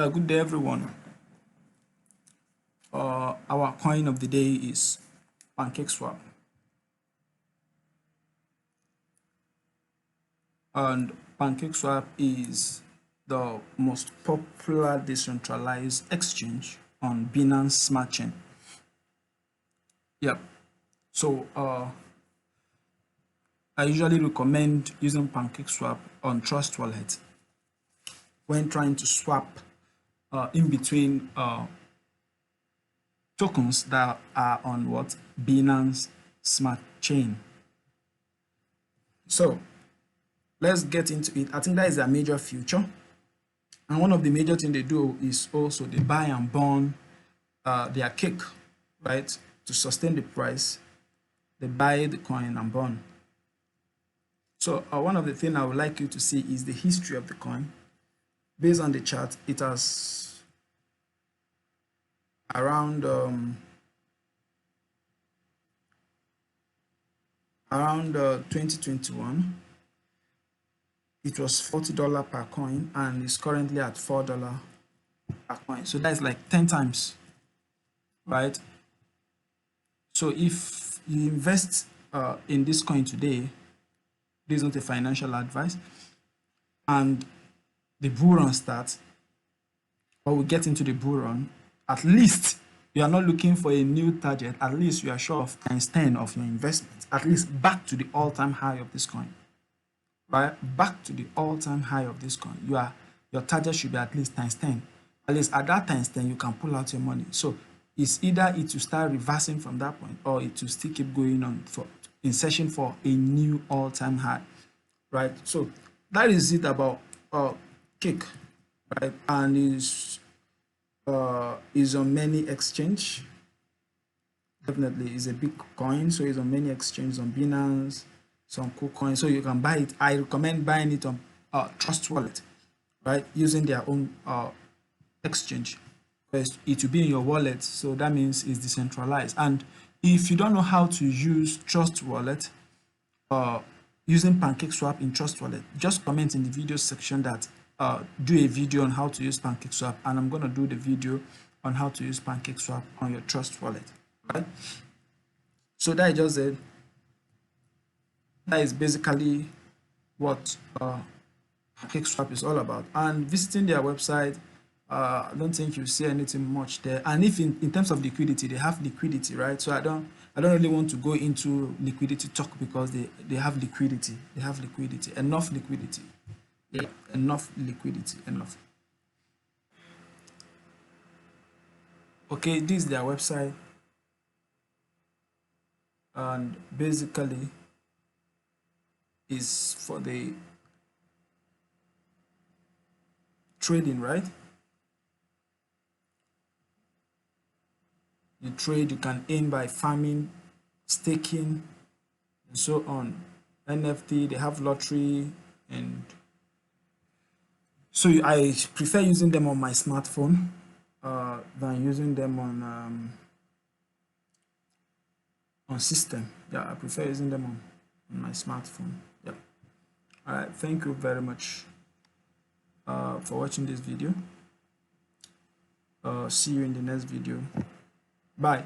Yeah, good day everyone. Our coin of the day is PancakeSwap, and PancakeSwap is the most popular decentralized exchange on Binance Smart Chain. Yep. So I usually recommend using PancakeSwap on Trust Wallet when trying to swap in between tokens that are on what Binance Smart Chain. So let's get into it. I think that is a major feature, and one of the major things they do is also they buy and burn their cake, right? To sustain the price, they buy the coin and burn. So one of the things I would like you to see is the history of the coin. Based on the chart, it has around 2021, it was $40 per coin, and it's currently at $4 per coin. So that's like 10 times, right? So if you invest in this coin today, this is not a financial advice, and the bull run starts, or we get into the bull run, at least you are not looking for a new target. At least you are sure of times 10 of your investment, at least back to the all-time high of this coin, right? Back to the all-time high of this coin. Your target should be at least times 10. At least at that times 10, you can pull out your money. So it's either it will start reversing from that point, or it will still keep going on in session for a new all-time high, right? So that is it about Cake, right? And is on many exchange. Definitely is a big coin, so it's on many exchanges, on Binance, some cool coins, so you can buy it. I recommend buying it on Trust Wallet, right? Using their own exchange, because it will be in your wallet, so that means it's decentralized. And if you don't know how to use Trust Wallet, using PancakeSwap in Trust Wallet, just comment in the video section that do a video on how to use PancakeSwap, and I'm going to do the video on how to use PancakeSwap on your Trust Wallet, right? So that is just it. That is basically what PancakeSwap is all about. And visiting their website, I don't think you see anything much there. And if in terms of liquidity, they have liquidity, right? So I don't really want to go into liquidity talk, because they have liquidity. They have liquidity, enough liquidity. Yeah, enough liquidity, enough. Okay, this is their website, and basically is for the trading, right? You trade, you can earn by farming, staking, and so on. NFT, they have lottery, and so I prefer using them on my smartphone than using them on system. Yeah, I prefer using them on my smartphone. Yeah. All right, thank you very much for watching this video. See you in the next video. Bye.